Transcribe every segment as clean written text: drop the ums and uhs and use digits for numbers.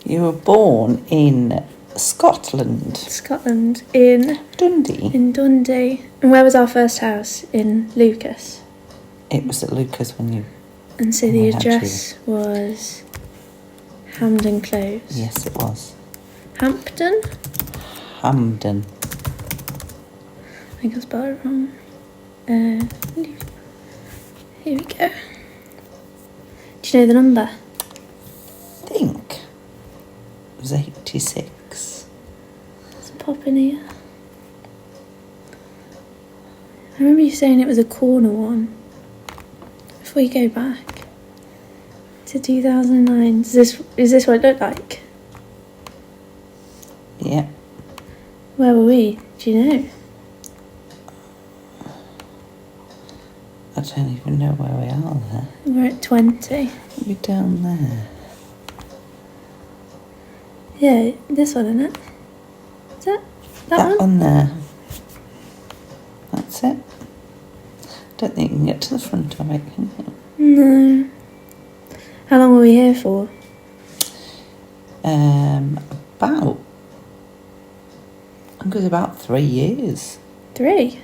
You were born in Scotland. Scotland, in Dundee. In Dundee. And where was our first house? In Lucas. It was at Lucas when you... And so the address was Hampden Close. Yes, it was. Hampden? Hampden. I think I spelled it wrong. Here we go. Do you know the number? I think it was 86. Let's pop in here. I remember you saying it was a corner one. Before you go back to 2009, is this what it looked like? Yeah. Where were we? Do you know? I don't even know where we are there. We're at 20. We're down there. Yeah, this one, isn't it? Is that That one? one there. That's it. Don't think you can get to the front of it, can you? No. How long were we here for? About... I think it was about 3 years. 3?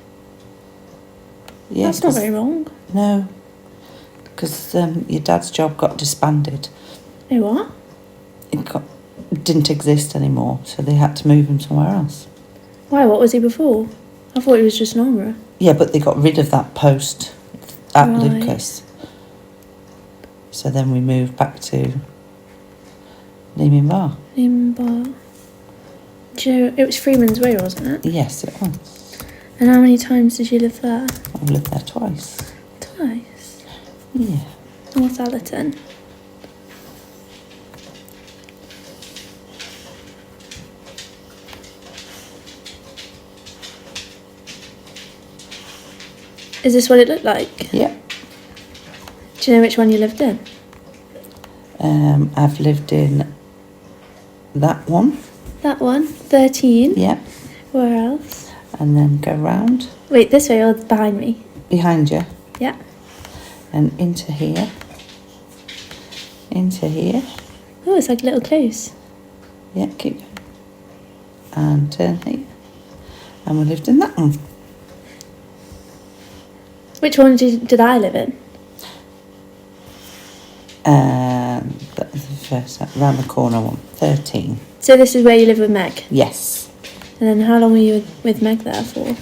Yeah, That's not very long. No. Because your dad's job got disbanded. Oh, what? It didn't exist anymore, so they had to move him somewhere else. Why, what was he before? I thought he was just an armourer. Yeah, but they got rid of that post at Right. Lucas. So then we moved back to Leeming Bar. Limbar. Do you know, it was Freeman's Way, wasn't it? Yes, it was. And how many times did you live there? I've lived there twice. Twice. Yeah. North Allerton. Is this what it looked like? Yeah. Do you know which one you lived in? I've lived in that one. That one. 13. Yeah. Where else? And then go round Wait, this way or behind me? behind you Yeah. and into here. Into here. Oh, it's like a little close. Yeah, keep going. And turn here. And we lived in that one. Which one did I live in? That was the first, round the corner one. 13. So this is where you live with Meg. Yes. And then how long were you with Meg there for?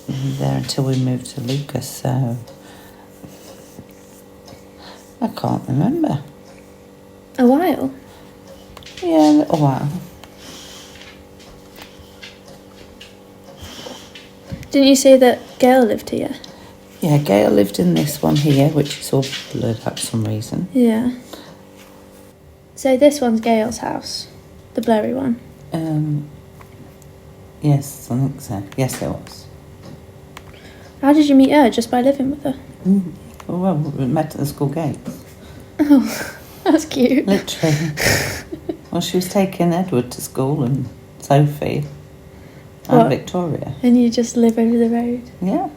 There until we moved to Lucas, so I can't remember. A while. Yeah, a little while. Didn't you say that Gail lived here? Yeah, Gail lived in this one here, which is all blurred out for some reason. Yeah. So this one's Gail's house, the blurry one. Yes, I think so. Yes, it was. How did you meet her? Just by living with her? Well, we met at the school gates. Oh, that's cute. Literally. Well, she was taking Edward to school and Sophie and What? Victoria. And you just live over the road? Yeah,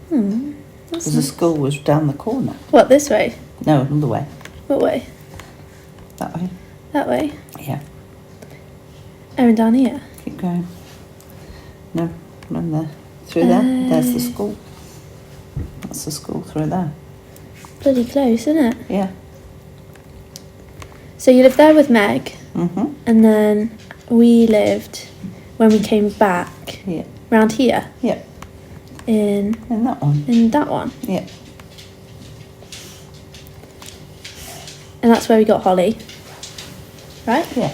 That's because the school was down the corner. What, this way? No, another way. What way? That way. That way? Yeah. Oh, and down here? Keep going. No, run there. Through there. There's the school. That's the school through there. Bloody close, isn't it? Yeah. So you lived there with Meg, Mhm. and then we lived, when we came back, Yeah. round here, Yeah. in And that one. that one. Yeah. And that's where we got Holly. Right? Yeah.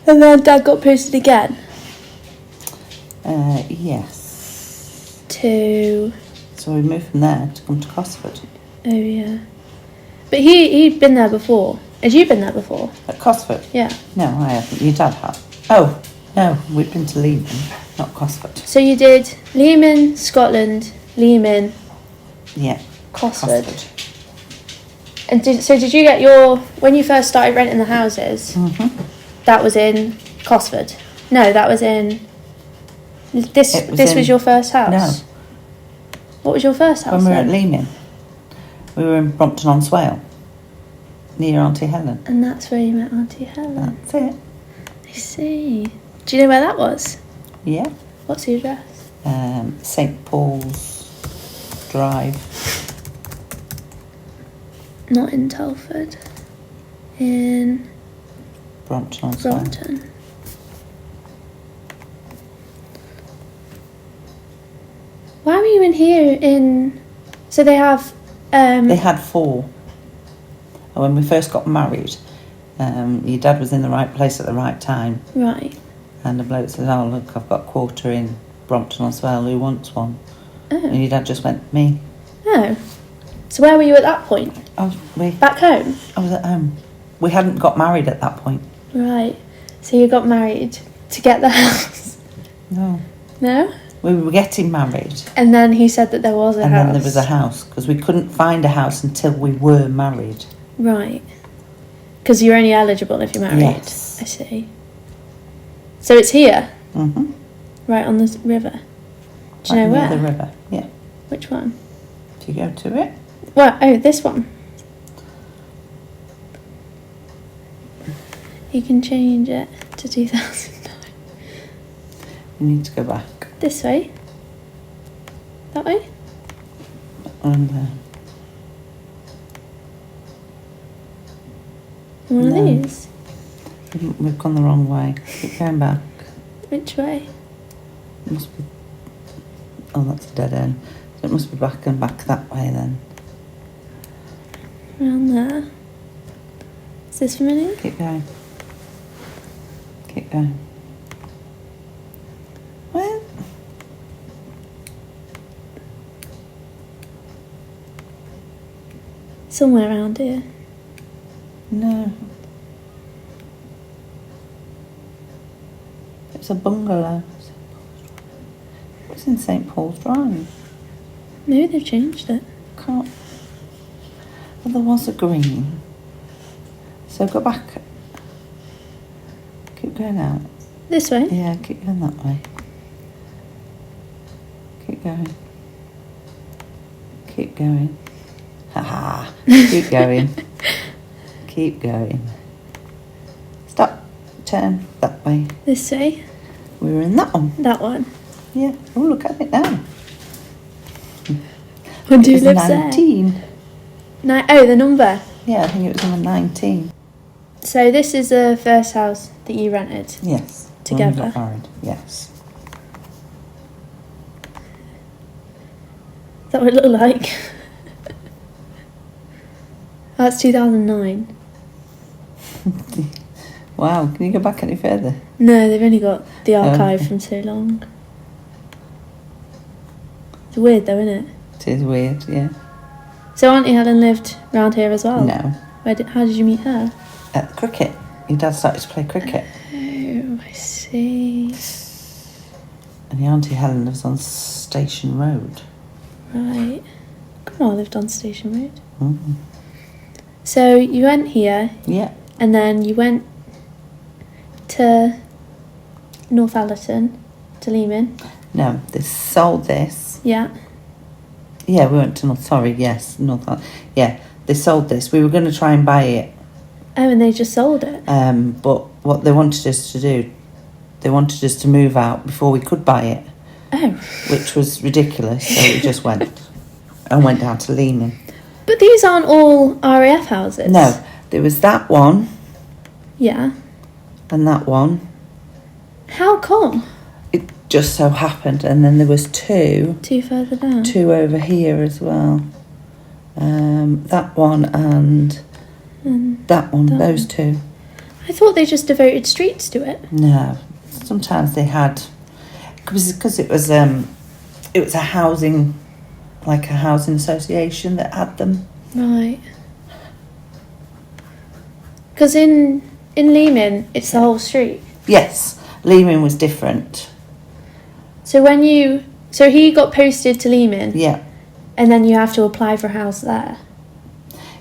And then Dad got posted again Yes. to... So we moved from there to come to Cosford. Oh, yeah. But he'd been there before. Had you been there before? At Cosford? Yeah. No, I haven't. Your dad had. Oh, no, we've been to Leaming, not Cosford. So you did Leaming, Scotland, Leaming, Yeah. Cosford. And did you get your... When you first started renting the houses, that was in Cosford? No, that was in... This was your first house? No. What was your first house When we were at then? Leaming, we were in Brompton-on-Swale, near Auntie Helen. And that's where you met Auntie Helen. That's it. I see. Do you know where that was? Yeah. What's the address? St Paul's Drive. Not in Telford. In Brompton. Brompton. Why were you in here in... So they have... They had 4. And when we first got married, your dad was in the right place at the right time. Right. And the bloke said, oh, look, I've got a quarter in Brompton as well. Who wants one? Oh. And your dad just went, me. Oh. So where were you at that point? Back home? I was at home. We hadn't got married at that point. Right. So you got married to get the house? No. No? We were getting married. And then he said that there was a house. And then there was a house, because we couldn't find a house until we were married. Right. Because you're only eligible if you're married. Yes. I see. So it's here? Mm-hmm. Right on the river? Do you know where? Near the river, yeah. Which one? Do you go to it? Well, oh, this one. You can change it to 2009. You need to go back. This way? That way? And One No. of these? we've gone the wrong way. Keep going back. Which way? It must be... Oh, that's a dead end. So it must be back and back that way then. Around there. Is this familiar? Keep going. Keep going. Well... Somewhere around here. No. It's a bungalow. It's in St Paul's Drive. Maybe they've changed it. Can't... Well, there was a green. So go back. Keep going out. This way? Yeah, keep going that way. Keep going. Keep going. Haha. Keep going. Keep going. Stop. Turn that way. This way? We were in that one. That one. Yeah. Oh, look at it now. When do you It was live there? 19. Oh, the number. Yeah, I think it was number 19. So this is the first house that you rented? Yes. Together. When we got married. Yes. Is that what it looked like? That's 2009. Wow, can you go back any further? No, they've only got the archive Okay. from so long. It's weird though, isn't it? It is weird, yeah. So Auntie Helen lived round here as well? No. How did you meet her? At the cricket. Your dad started to play cricket. Oh, I see. And the Auntie Helen lives on Station Road. Right. Grandma lived on Station Road. Mm-hmm. So you went here, Yeah. and then you went to Northallerton, to Lehman. No, they sold this. Yeah. Yeah, we went to North. Yeah, they sold this. We were going to try and buy it. Oh, and they just sold it. But what they wanted us to do, they wanted us to move out before we could buy it, Oh. which was ridiculous. So we just went down to Lehman. But these aren't all RAF houses. No, there was that one Yeah. and that one. How come? It just so happened, and then there was two Further down. over here as well. That one and that one. that Those one. two. I thought they just devoted streets to it. No, sometimes they had, because it was a housing, like a housing association that had them. Right. Because in Lehman, it's the whole street. Yes, Lehman was different. So so he got posted to Lehman, Yeah, and then you have to apply for a house there.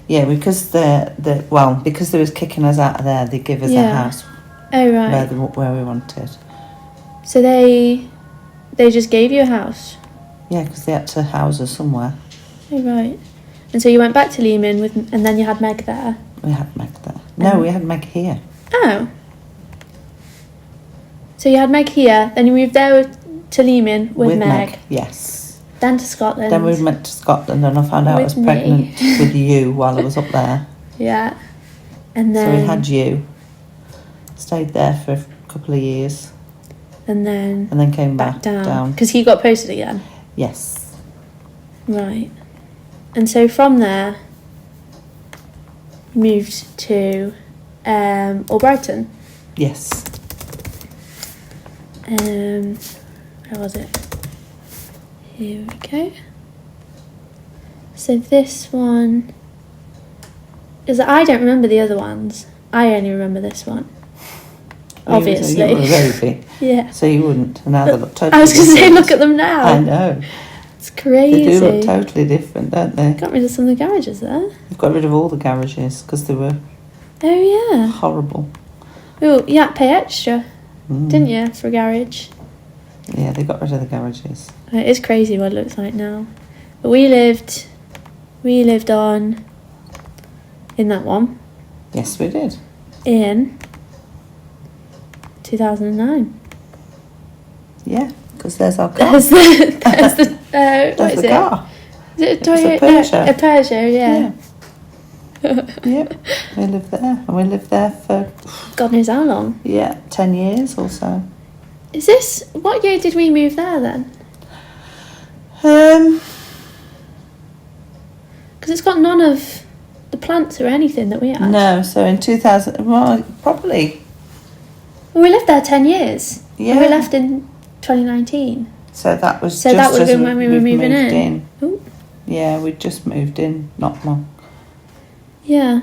yeah, because because they was kicking us out of there, they give us a Yeah. house Oh right. where we wanted. So they just gave you a house. Yeah, because they had to house us somewhere. Oh right. And so you went back to Lehman and then you had Meg there. We had Meg there. No, we had Meg here. Oh. So you had Meg here, then you moved there to Leeman with Meg. Yes. Then to Scotland. Then we went to Scotland and I found out I was With me. pregnant with you while I was up there. Yeah. And So then... we had you. Stayed there for a couple of years. And then... And then came back back down. Because he got posted again. Yes. Right. And so from there, moved to Albrighton. Yes. Where was it? Here we go. So this one is I don't remember the other ones. I only remember this one. Obviously. You were a baby. Yeah. So you wouldn't. And now they look totally I was going to say, different. look at them now. I know. It's crazy. They do look totally different, don't they? Got rid of some of the garages there. They've got rid of all the garages because they were Oh yeah. horrible. Oh, you had to pay extra, Mm. didn't you, for a garage? Yeah, they got rid of the garages. It is crazy what it looks like now. But we lived on in that one Yes, we did. in 2009. Yeah, because there's our car. There's the what There's is the it? car. Is it a It's a Toyota? Peugeot. A Peugeot, yeah. Yep, we lived there. And we lived there for, God knows how long. 10 years or so. Is this what year did we move there then? Um, Because it's got none of the plants or anything that we had. no, so in 2000, well, probably, Well, we lived there 10 years. yeah. And we left in 2019. So that was So just that would have as been when we were we've moving moved in. Ooh. Yeah, we'd just moved in not long. Yeah,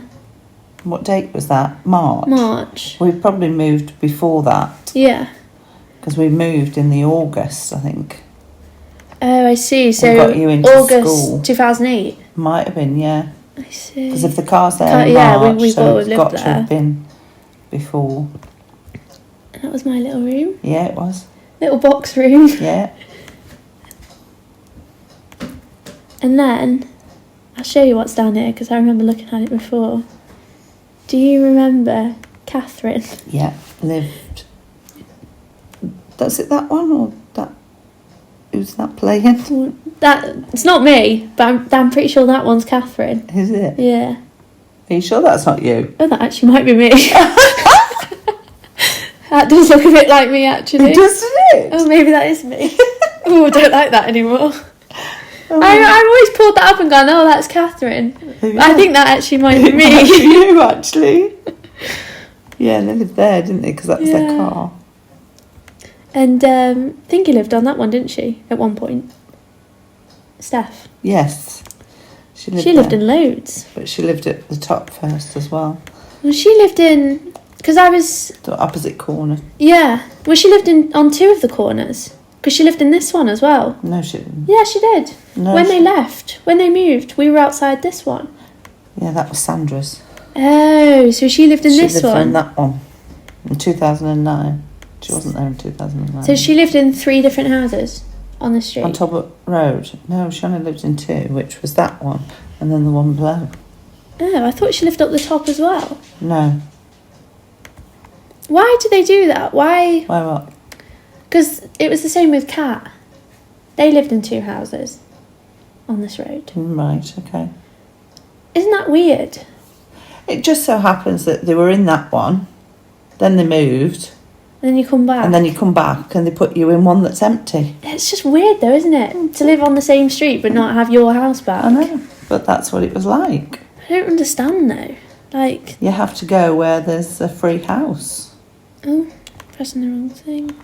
What date was that? March. March. We probably moved before that Yeah. because we moved in the August, I think. Oh, I see. So got you into August school. 2008. Might have been, yeah. I see. Because if the car's there in Yeah, March, we've so always it's lived got to there. have been before. And that was my little room, Yeah, it was. little box room. Yeah. And then I'll show you what's down here because I remember looking at it before. Do you remember Catherine? Yeah, lived. That's it, that one? Or that? Who's that playing? That it's not me, but I'm pretty sure that one's Catherine. Is it? Yeah. Are you sure that's not you? Oh, that actually might be me. That does look a bit like me, actually. Doesn't it? Oh, maybe that is me. Oh, I don't like that anymore. I've always pulled that up and gone, oh, that's Catherine. Yeah. I think that actually might be It might be me. you, actually. Yeah, they lived there, didn't they? Because that was their Yeah. car. And Thingy lived on that one, didn't she, at one point? Steph. Yes. She lived She lived there. in loads. But she lived at the top first as well. Well, she lived in... Because I was... The opposite corner. Yeah. Well, she lived in on two of the corners. Because she lived in this one as well. No, she didn't. Yeah, she did. No, When she- they left, when they moved, we were outside this one. Yeah, that was Sandra's. Oh, so she lived in She this lived one. in that one. In 2009. She wasn't there in 2009. So she lived in 3 different houses on the street. On Talbot Road. No, she only lived in 2, which was that one. And then the one below. Oh, I thought she lived up the top as well. No. Why did they do that? Why? Why what? Because it was the same with Kat. They lived in 2 houses on this road. Right, okay. Isn't that weird? It just so happens that they were in that one, then they moved, Then you come back. and then you come back and they put you in one that's empty. It's just weird though, isn't it? To live on the same street but not have your house back. I know, but that's what it was like. I don't understand though. Like, You have to go where there's a free house. oh, pressing the wrong thing.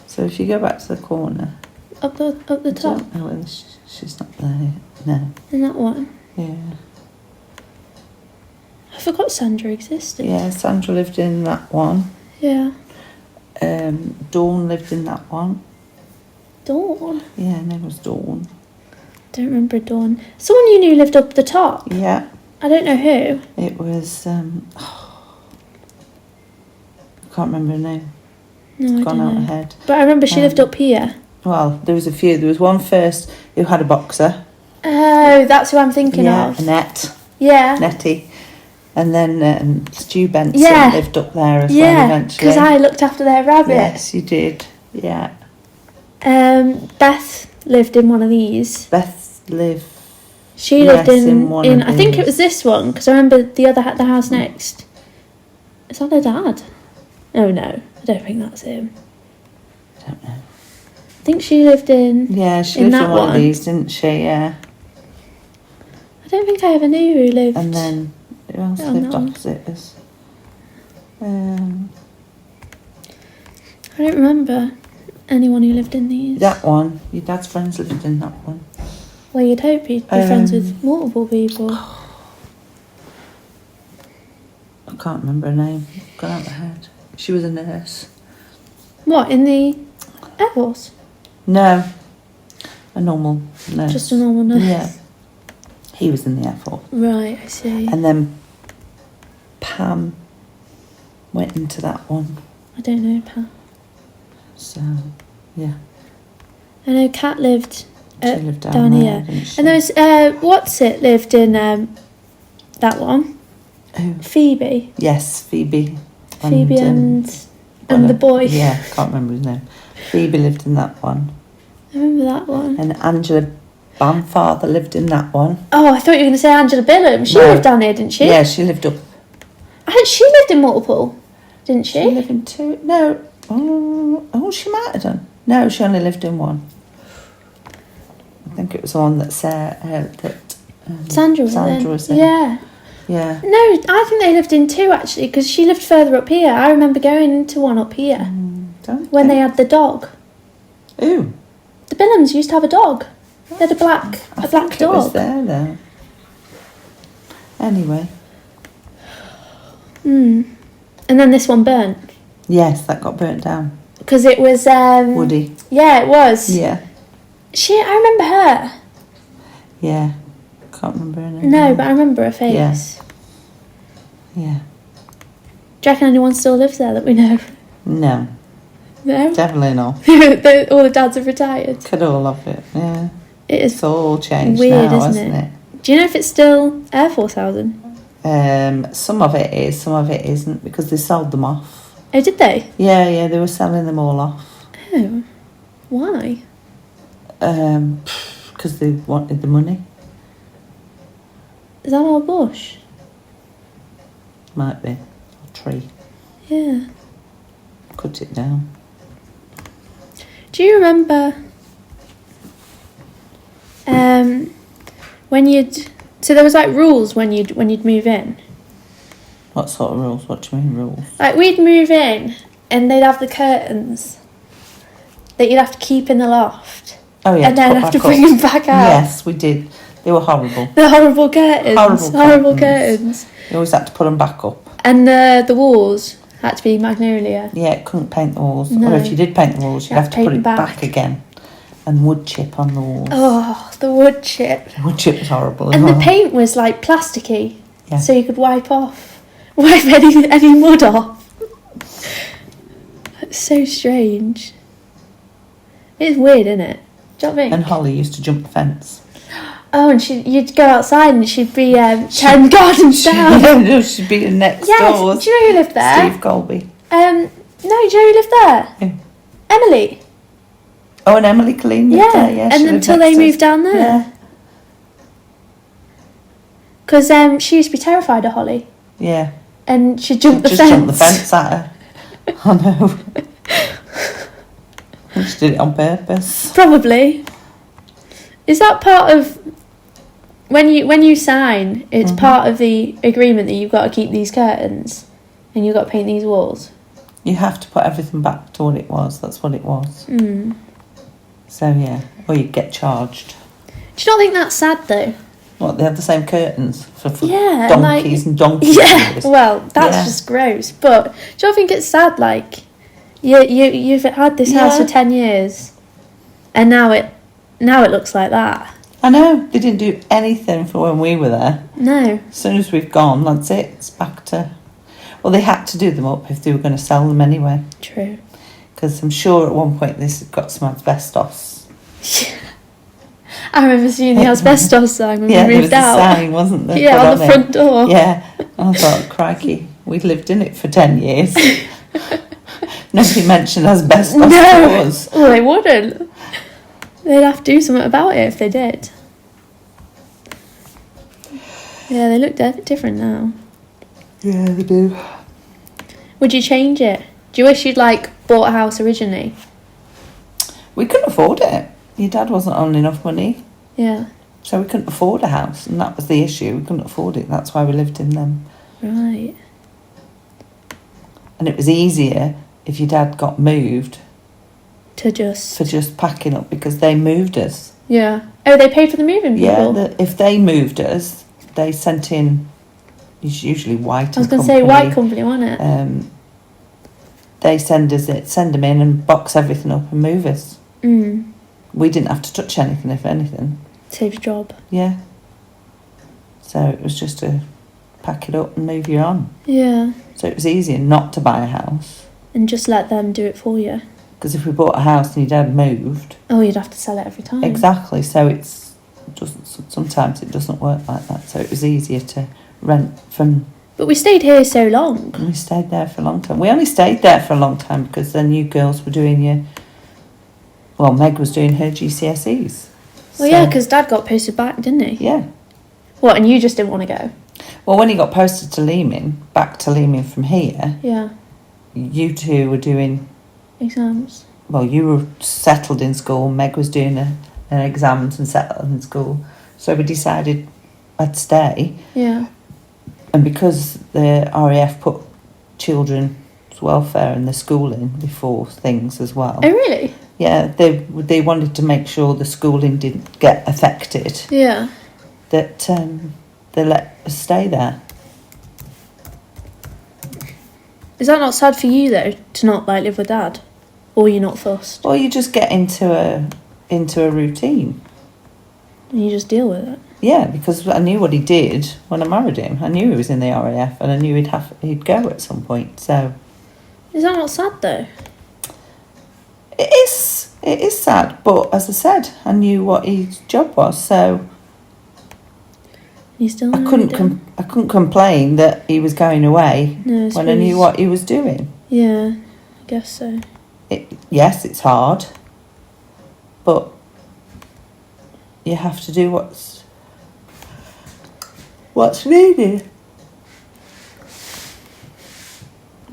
So if you go back to the corner, Up the I top. don't know whether she's not there. No, In that one. yeah. I forgot Sandra existed. Yeah, Sandra lived in that one. Yeah. Dawn lived in that one. Dawn. Yeah, her name was Dawn. Don't remember Dawn. Someone you knew lived up the top. Yeah, I don't know who. it was, I can't remember her name. No, I Gone don't out know. ahead. But I remember she lived up here. Well, there was a few. There was one first who had a boxer. Oh, that's who I'm thinking Yeah, of. Annette. Yeah. Nettie. And then Stu Benson Yeah. lived up there as well Yeah, eventually. because I looked after their rabbit. Yes, you did. Yeah. Beth lived in one of these. Beth lived. She Yes, lived in one of I think it these. was this one, because I remember the house next. Is that her dad? Oh no, I don't think that's him. I don't know. I think she lived in. Yeah, she In lived that in one one. of these, didn't she? Yeah. I don't think I ever knew who lived. And then who else Oh, lived no. opposite us? I don't remember anyone who lived in these. That one. Your dad's friends lived in that one. Well, you'd hope he'd be friends with multiple people. I can't remember her name. Gone out of my head. She was a nurse. What, in the Air Force? No. A normal nurse. Just a normal nurse? Yeah. He was in the Air Force. Right, I see. And then Pam went into that one. I don't know, Pam. So, yeah. I know Kat lived She lived down there, here. didn't she? And there was, what's it lived in that one? Who? Phoebe. Yes, Phoebe. Phoebe and the boy. Yeah, can't remember his name. Phoebe lived in that one. I remember that one. And Angela Bamfather lived in that one. Oh, I thought you were going to say Angela Billum. She No. lived down here, didn't she? Yeah, she lived up. She lived in multiple, didn't she? She lived in two. No. Oh, she might have done. No, she only lived in one. I think it was the one that Sandra Sandra was Sandra in. was in. Yeah. Yeah. No, I think they lived in two actually, because she lived further up here. I remember going into one up here Don't when they think- had the dog. Ooh. The Billums used to have a dog. They had a black I think it was dog. there though. Anyway. And then this one burnt Yes, that got burnt down. because it was Woody. Yeah, it was. Yeah. I remember her. Yeah. Can't remember her name. No, but I remember her face. Yeah. Yeah. Do you reckon anyone still lives there that we know? No. No. Definitely not. All the dads have retired. Could all of it. Yeah. It is It's all changed weird, now, isn't hasn't it? it? Do you know if it's still Air Force housing? Some of it is, some of it isn't, because they sold them off. Oh, did they? Yeah, they were selling them all off. Oh, why? Because they wanted the money. Is that our bush? Might be. A tree. Yeah. Cut it down. Do you remember when so there was like rules when you'd move in? What sort of rules? What do you mean rules? Like we'd move in and they'd have the curtains that you'd have to keep in the loft. Oh yeah, and then put have to back bring up. them back out. Yes, we did. They were horrible. The horrible curtains. Horrible curtains. You always had to put them back up. And the walls had to be magnolia. Yeah, couldn't paint the walls. No. Or if you did paint the walls, you'd You have to put paint it them back again. And wood chip on the walls. Oh, the wood chip. Wood chip was horrible as And well. the paint was like plasticky. Yeah. So you could wipe any mud off. It's so strange. It's weird, isn't it? Do you know what I mean? And Holly used to jump the fence. Oh, and you'd go outside and she'd be 10 gardens down. No, she'd be next Yes, door. do you know who lived there? Steve Colby. No, do you know who lived there? Who? Emily. Oh, and Emily Colleen lived there. Yeah, she and lived until next they to us. moved down there. Yeah, Because she used to be terrified of Holly. yeah. And she'd jump the Just fence. jumped the fence at her. I know. She did it on purpose. Probably. Is that part of when you sign? It's part of the agreement that you've got to keep these curtains, and you've got to paint these walls. You have to put everything back to what it was. That's what it was. So yeah, or you'd get charged. Do you not think that's sad though? What, they have the same curtains for Yeah, donkeys and donkeys. Yeah. years? Well, that's Yeah. just gross. But do you not think it's sad? Like, you've had this house for Yeah. 10 years, and now it looks like that. I know, they didn't do anything for when we were there. No. As soon as we've gone, that's it. It's back to... Well, they had to do them up if they were going to sell them anyway. True. Because I'm sure at one point this got some asbestos. I remember seeing the asbestos sign when Yeah, we there was moved a out. sign, wasn't there? Yeah, put on the it? front door. Yeah, I thought, crikey, we'd lived in it for 10 years. Nobody mentioned asbestos to No, us. well, they wouldn't. They'd have to do something about it if they did. Yeah, they look different now. Yeah, they do. Would you change it? Do you wish you'd like bought a house originally? We couldn't afford it. Your dad wasn't on enough money, Yeah, so we couldn't afford a house, and that was the issue. We couldn't afford it. That's why we lived in them. right. And it was easier if your dad got moved To just... for just packing up because they moved us. Yeah. Oh, they paid for the moving people? Yeah, if they moved us, they sent in. It's usually White. I was going to say White Company, wasn't it? They send them in and box everything up and move us. Mm. We didn't have to touch anything, if anything. Saves job. Yeah. So it was just to pack it up and move you on. Yeah. So it was easier not to buy a house. And just let them do it for you. Because if we bought a house and your dad moved... Oh, you'd have to sell it every time. Exactly. So sometimes it doesn't work like that. So it was easier to rent from... But we stayed here so long. We stayed there for a long time. We only stayed there for a long time because then you girls were doing your... Well, Meg was doing her GCSEs. Well, yeah, because Dad got posted back, didn't he? Yeah. What, and you just didn't want to go? Well, when he got posted to Leaming, back to Leaming from here, Yeah. you two were doing... Exams. Well, you were settled in school. Meg was doing her exams and settled in school. So we decided I'd stay. Yeah. And because the RAF put children's welfare and the schooling before things as well. Oh, really? Yeah, they wanted to make sure the schooling didn't get affected. Yeah. That they let us stay there. Is that not sad for you, though, to not, like, live with Dad? Or you're not fussed? Or you just get into a routine. And you just deal with it? Yeah, because I knew what he did when I married him. I knew he was in the RAF, and I knew he'd go at some point. So Is that not sad, though? it is sad. But as I said, I knew what his job was, so You still I married couldn't him? I couldn't complain that he was going away No, when I knew suppose- what he was doing. Yeah, I guess so. Yes, it's hard, but you have to do what's needed.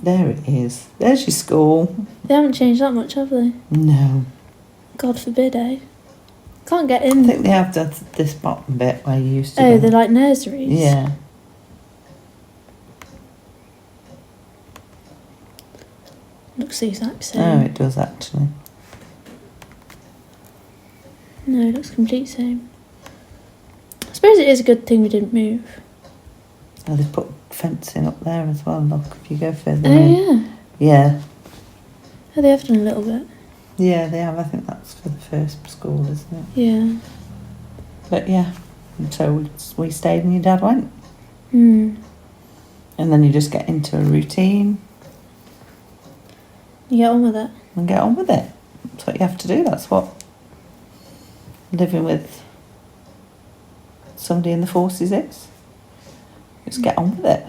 There it is. There's your school. They haven't changed that much, have they? No. God forbid, eh? Can't get I in. think they have done this bottom bit where you used to Oh, go. they're like nurseries? Yeah. Looks the exact same. Oh, it does actually. No, it looks complete same. I suppose it is a good thing we didn't move. Oh, they've put fencing up there as well. Look, if you go further Oh, in. yeah. Yeah. Oh, they have done a little bit. Yeah, they have. I think that's for the first school, isn't it? Yeah. But yeah. And so we stayed and your dad went. Hmm. And then you just get into a routine You get on with it. and get on with it. That's what you have to do. That's what living with somebody in the forces is. Just get on with it.